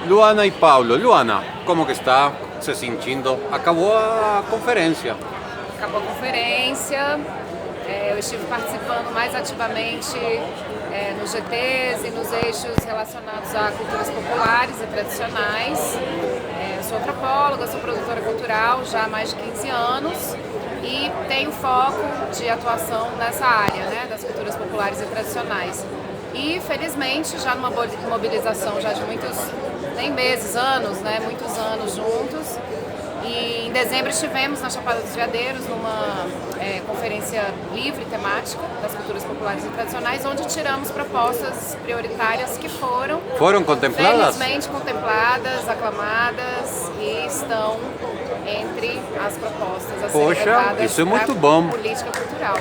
Luana y Paulo. Luana, ¿cómo que está se sentindo? Acabou a conferência. Acabou a conferência, eu estive participando mais ativamente nos GTs e nos eixos relacionados a culturas populares e tradicionais. Sou antropóloga, sou produtora cultural já há mais de 15 anos e tenho foco de atuação nessa área, né, das culturas populares e tradicionais. E felizmente já numa mobilização já de muitos, nem meses, anos, né, muitos anos juntos. E em dezembro estivemos na Chapada dos Veadeiros numa conferência livre temática das culturas populares e tradicionais, onde tiramos propostas prioritárias que foram contempladas? Felizmente contempladas, aclamadas e estão entre as propostas a serem levadas isso é muito bom. Política cultural.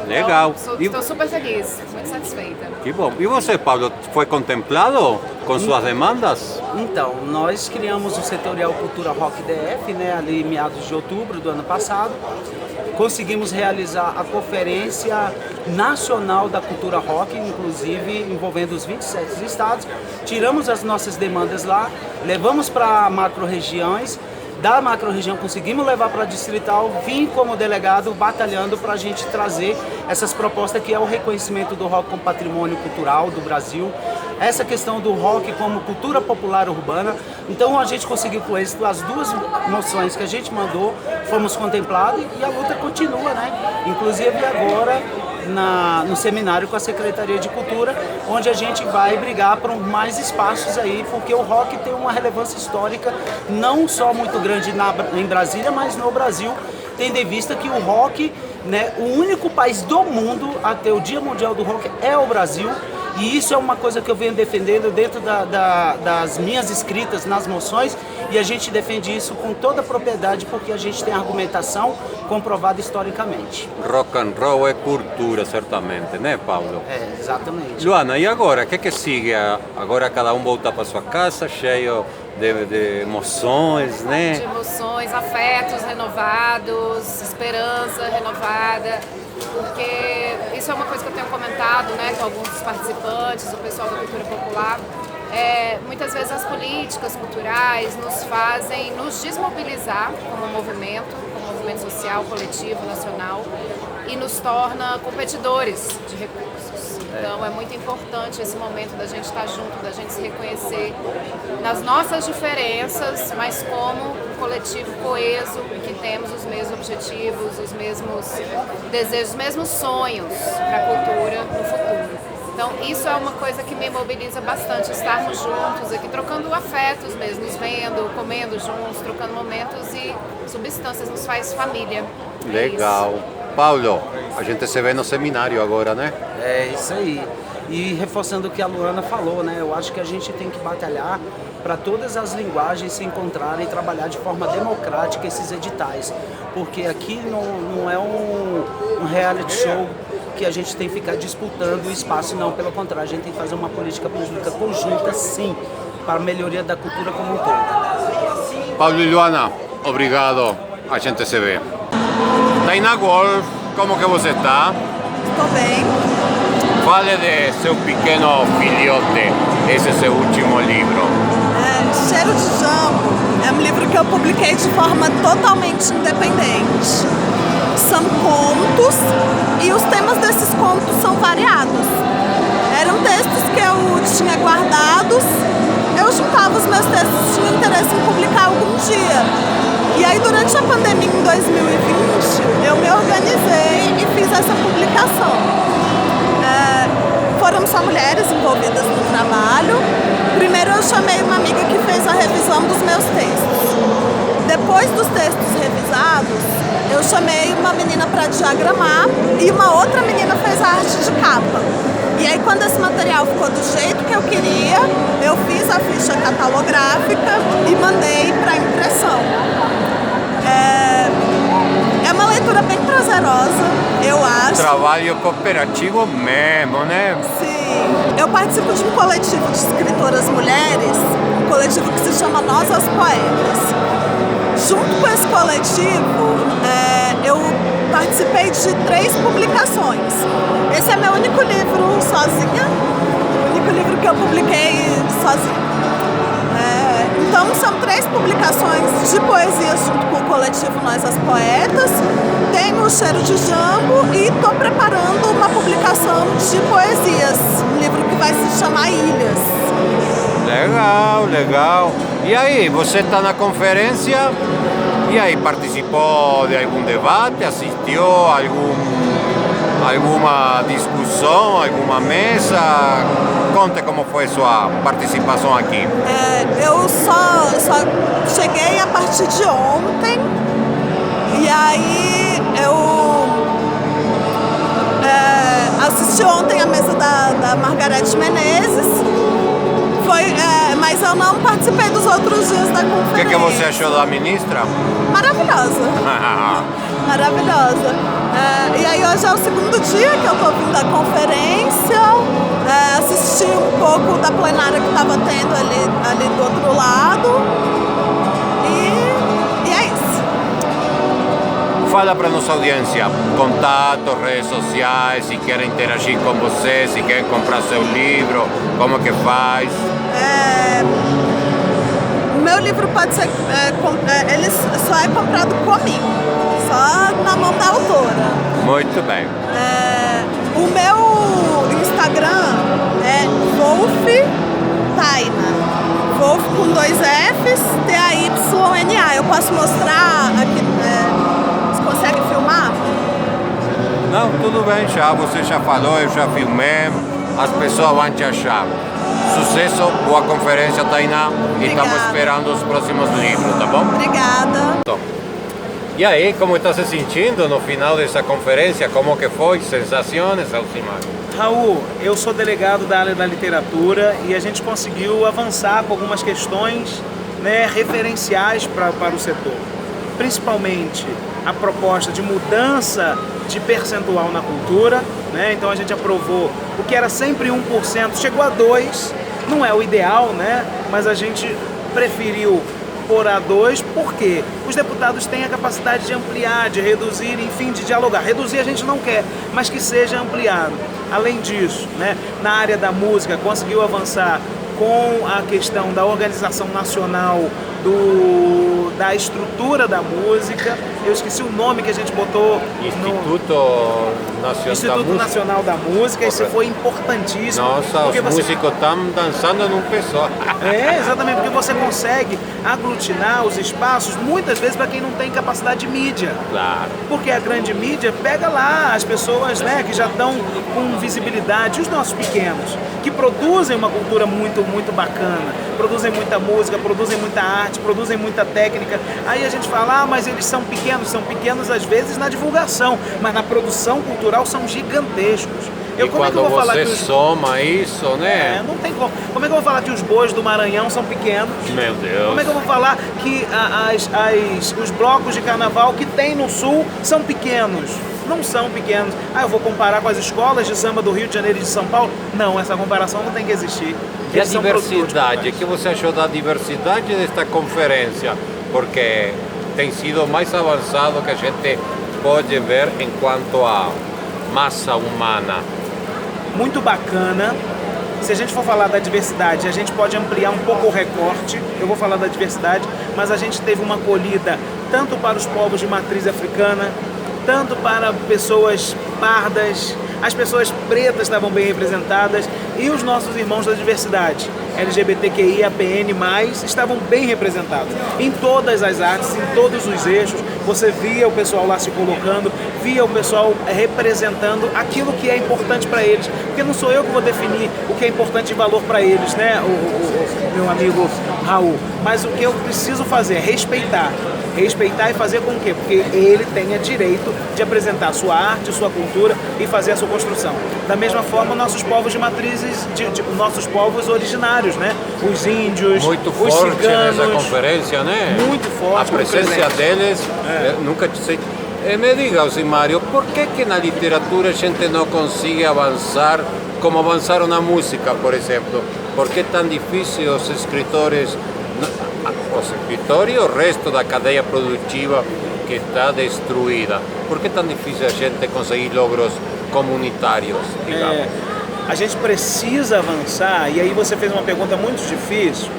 Legal. Então, estou super feliz, muito satisfeita. Que bom. E você, Paulo, foi contemplado com suas demandas? Então, nós criamos o Setorial Cultura Rock DF, né, ali em meados de outubro do ano passado. Conseguimos realizar a Conferência Nacional da Cultura Rock, inclusive envolvendo os 27 estados. Tiramos as nossas demandas lá, levamos para macro-regiões. Da macro-região conseguimos levar para a distrital, vim como delegado batalhando para a gente trazer essas propostas que é o reconhecimento do rock como patrimônio cultural do Brasil, essa questão do rock como cultura popular urbana. Então a gente conseguiu com êxito as duas moções que a gente mandou, fomos contemplados e a luta continua, né? Inclusive agora no seminário com a Secretaria de Cultura, onde a gente vai brigar por mais espaços aí, porque o rock tem uma relevância histórica não só muito grande em Brasília, mas no Brasil, tendo em vista que o rock, né, o único país do mundo a ter o Dia Mundial do Rock é o Brasil. E isso é uma coisa que eu venho defendendo dentro das minhas escritas nas moções, e a gente defende isso com toda a propriedade porque a gente tem argumentação comprovada historicamente. Rock and roll é cultura, certamente, né, Paulo? Exatamente. Luana, e agora? O que sigue? Agora cada um volta para sua casa cheio de emoções, né? De emoções, afetos renovados, esperança renovada. Porque isso é uma coisa que eu tenho comentado, né, com alguns dos participantes, o pessoal da cultura popular. Muitas vezes as políticas culturais nos fazem nos desmobilizar como movimento social, coletivo, nacional, e nos torna competidores de recursos. Então é muito importante esse momento da gente estar junto, da gente se reconhecer nas nossas diferenças, mas como um coletivo coeso, que temos os mesmos objetivos, os mesmos desejos, os mesmos sonhos para a cultura no futuro. Então isso é uma coisa que me mobiliza bastante, estarmos juntos aqui, trocando afetos mesmo, nos vendo, comendo juntos, trocando momentos e substâncias, nos faz família. Legal. Paulo, a gente se vê no seminário agora, né? É isso aí. E reforçando o que a Luana falou, né? Eu acho que a gente tem que batalhar para todas as linguagens se encontrarem e trabalhar de forma democrática esses editais. Porque aqui não é um reality show que a gente tem que ficar disputando o espaço, não. Pelo contrário, a gente tem que fazer uma política pública conjunta, sim, para a melhoria da cultura como um todo. Paulo e Luana, obrigado. A gente se vê. Taina Wolf, como que você está? Estou bem. Fale de seu pequeno filhote, esse seu último livro. Cheiro de Jambo é um livro que eu publiquei de forma totalmente independente. São contos e os temas desses contos são variados. Eram textos que eu tinha guardados, eu juntava os meus textos, tinha interesse em publicar algum dia. E aí durante a pandemia em 2020, eu me organizei e fiz essa publicação. Foram só mulheres envolvidas no trabalho. Primeiro eu chamei uma amiga que fez a revisão dos meus textos. Depois dos textos revisados, eu chamei uma menina para diagramar e uma outra menina fez a arte de capa. E aí quando esse material ficou do jeito que eu queria, eu fiz a ficha catalográfica e mandei para impressão. É uma leitura bem prazerosa, eu acho. Trabalho cooperativo mesmo, né? Sim. Eu participo de um coletivo de escritoras mulheres, um coletivo que se chama Nós as Poetas. Junto com esse coletivo, eu participei de 3 publicações. Esse é meu único livro sozinha, o único livro que eu publiquei sozinha. são 3 publicações de poesias junto com o coletivo Nós as Poetas. Tenho o Cheiro de Jambo e estou preparando uma publicação de poesias, um livro que vai se chamar Ilhas. Legal, legal. E aí, você está na conferência? E aí, participou de algum debate? Assistiu a alguma discussão, alguma mesa? Conte como foi sua participação aqui. Eu só cheguei a partir de ontem e aí eu assisti ontem a mesa da Margareth Menezes, mas eu não participei dos outros dias da conferência. O que você achou da ministra? Maravilhosa. Maravilhosa. E aí hoje é o segundo dia que eu estou vindo da conferência, assisti um pouco da plenária que estava tendo ali do outro lado e é isso. Fala para nossa audiência, contatos, redes sociais, se querem interagir com você, se querem comprar seu livro, como que faz? Meu livro pode ser, ele só é comprado comigo, só na mão da autora. Muito bem. O meu Instagram é Wolf Tayna. Wolf com 2 Fs, Tayna. Eu posso mostrar aqui, você consegue filmar? Não, tudo bem, você já falou, eu já filmei, as pessoas vão te achar. Sucesso, boa conferência, Tainá, e estamos esperando os próximos livros, tá bom? Obrigada. E aí, como está se sentindo no final dessa conferência? Como que foi? Sensações, Alcimar? Raul, eu sou delegado da área da literatura e a gente conseguiu avançar com algumas questões, né, referenciais para o setor. Principalmente a proposta de mudança de percentual na cultura, né? Então a gente aprovou o que era sempre 1%, chegou a 2%, não é o ideal, né? Mas a gente preferiu pôr a 2%, porque os deputados têm a capacidade de ampliar, de reduzir, enfim, de dialogar. Reduzir a gente não quer, mas que seja ampliado. Além disso, né, na área da música, conseguiu avançar com a questão da organização nacional da estrutura da música. Eu esqueci o nome que a gente botou. Instituto Nacional da Música. Isso foi importantíssimo. Nossa, os músicos estão dançando num pé só. Exatamente, porque você consegue aglutinar os espaços, muitas vezes para quem não tem capacidade de mídia. Claro. Porque a grande mídia pega lá as pessoas, né, que já estão com visibilidade, os nossos pequenos, que produzem uma cultura muito, muito bacana, produzem muita música, produzem muita arte, produzem muita técnica. Aí a gente fala, mas eles são pequenos às vezes na divulgação, mas na produção cultural são gigantesccos. Como é que eu vou falar que soma isso, né? Não tem como. Como é que eu vou falar que os bois do Maranhão são pequenos? Meu Deus. Como é que eu vou falar que os blocos de carnaval que tem no Sul são pequenos? Não são pequenos. Eu vou comparar com as escolas de samba do Rio de Janeiro e de São Paulo? Não, essa comparação não tem que existir. E a diversidade? O que você achou da diversidade desta conferência? Porque tem sido mais avançado que a gente pode ver enquanto a massa humana. Muito bacana. Se a gente for falar da diversidade, a gente pode ampliar um pouco o recorte. Eu vou falar da diversidade, mas a gente teve uma acolhida tanto para os povos de matriz africana, tanto para pessoas pardas, as pessoas pretas estavam bem representadas e os nossos irmãos da diversidade, LGBTQI, APN+, estavam bem representados. Em todas as artes, em todos os eixos, você via o pessoal lá se colocando, via o pessoal representando aquilo que é importante para eles. Porque não sou eu que vou definir o que é importante de valor para eles, né, o meu amigo Raul. Mas o que eu preciso fazer é respeitar e fazer com que, porque ele tenha direito de apresentar sua arte, sua cultura e fazer a sua construção. Da mesma forma, nossos povos de matrizes, nossos povos originários, né? Os índios, muito os forte ciganos, nessa conferência, né? Muito forte. A presença deles, nunca sei. Me diga, Alcimário, por que na literatura a gente não consegue avançar como avançaram na música, por exemplo? Por que é tão difícil os escritores e o resto da cadeia produtiva que está destruída? Por que é tão difícil a gente conseguir logros comunitários, digamos? A gente precisa avançar, e aí você fez uma pergunta muito difícil,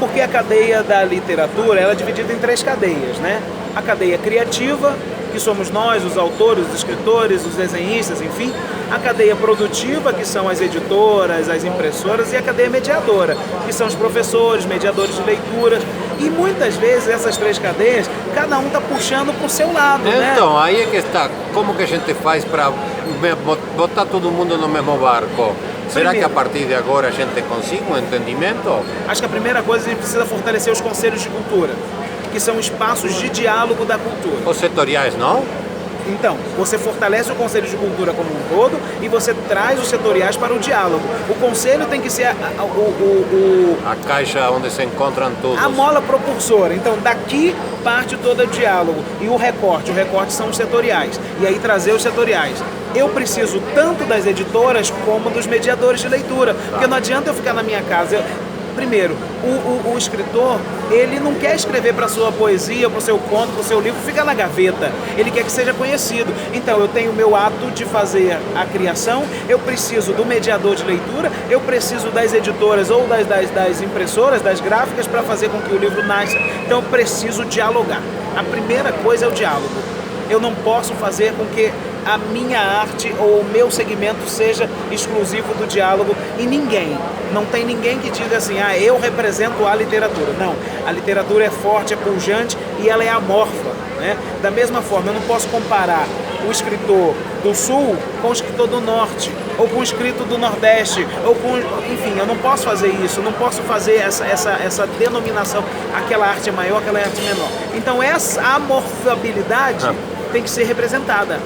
Porque a cadeia da literatura ela é dividida em 3 cadeias, né? A cadeia criativa, que somos nós, os autores, os escritores, os desenhistas, enfim. A cadeia produtiva, que são as editoras, as impressoras, e a cadeia mediadora, que são os professores, mediadores de leitura. E muitas vezes essas 3 cadeias, cada um está puxando para o seu lado, né? Então, aí é que está. Como que a gente faz para botar todo mundo no mesmo barco? Será que a partir de agora a gente consiga um entendimento? Acho que a primeira coisa, a gente precisa fortalecer os conselhos de cultura, que são espaços de diálogo da cultura. Os setoriais, não? Então, você fortalece o Conselho de Cultura como um todo e você traz os setoriais para o diálogo. O Conselho tem que ser A caixa onde se encontram todos. a mola propulsora. Então, daqui parte todo o diálogo. E o recorte são os setoriais. E aí trazer os setoriais. Eu preciso tanto das editoras como dos mediadores de leitura. Porque não adianta eu ficar na minha casa. Primeiro, o escritor, ele não quer escrever para a sua poesia, para o seu conto, para o seu livro, fica na gaveta. Ele quer que seja conhecido. Então, eu tenho o meu ato de fazer a criação, eu preciso do mediador de leitura, eu preciso das editoras ou das impressoras, das gráficas, para fazer com que o livro nasça. Então, eu preciso dialogar. A primeira coisa é o diálogo. Eu não posso fazer com que a minha arte ou o meu segmento seja exclusivo do diálogo e não tem ninguém que diga assim, eu represento a literatura. Não, a literatura é forte, é pujante e ela é amorfa, né? Da mesma forma, eu não posso comparar o escritor do Sul com o escritor do Norte, ou com o escritor do Nordeste, enfim, eu não posso fazer isso, eu não posso fazer essa denominação, aquela arte é maior, aquela arte é menor. Então essa amorfabilidade tem que ser representada.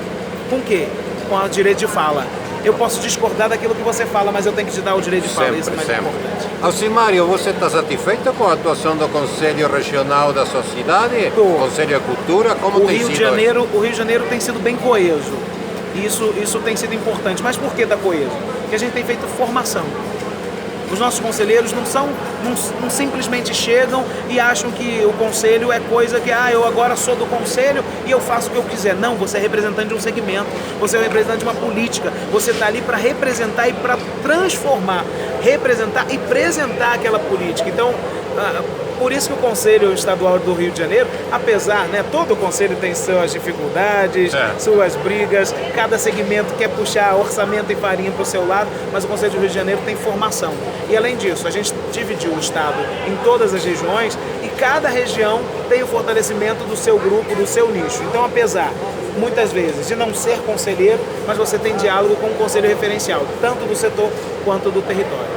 Com o quê? Com o direito de fala. Eu posso discordar daquilo que você fala, mas eu tenho que te dar o direito de fala. Isso é mais importante. Alcimário, você está satisfeito com a atuação do Conselho Regional da sua cidade? Conselho de Cultura? Como tem sido? O Rio de Janeiro tem sido bem coeso. Isso tem sido importante. Mas por que está coeso? Porque a gente tem feito formação. Os nossos conselheiros não simplesmente chegam e acham que o conselho é coisa que, eu agora sou do conselho e eu faço o que eu quiser. Não, você é representante de um segmento, você é representante de uma política, você está ali para representar e para transformar, representar e apresentar aquela política. Então, por isso que o Conselho Estadual do Rio de Janeiro, apesar, todo o conselho tem suas dificuldades, suas brigas, cada segmento quer puxar orçamento e farinha para o seu lado, mas o Conselho do Rio de Janeiro tem formação. E além disso, a gente dividiu o estado em todas as regiões e cada região tem o fortalecimento do seu grupo, do seu nicho. Então, apesar, muitas vezes, de não ser conselheiro, mas você tem diálogo com o conselho referencial, tanto do setor quanto do território.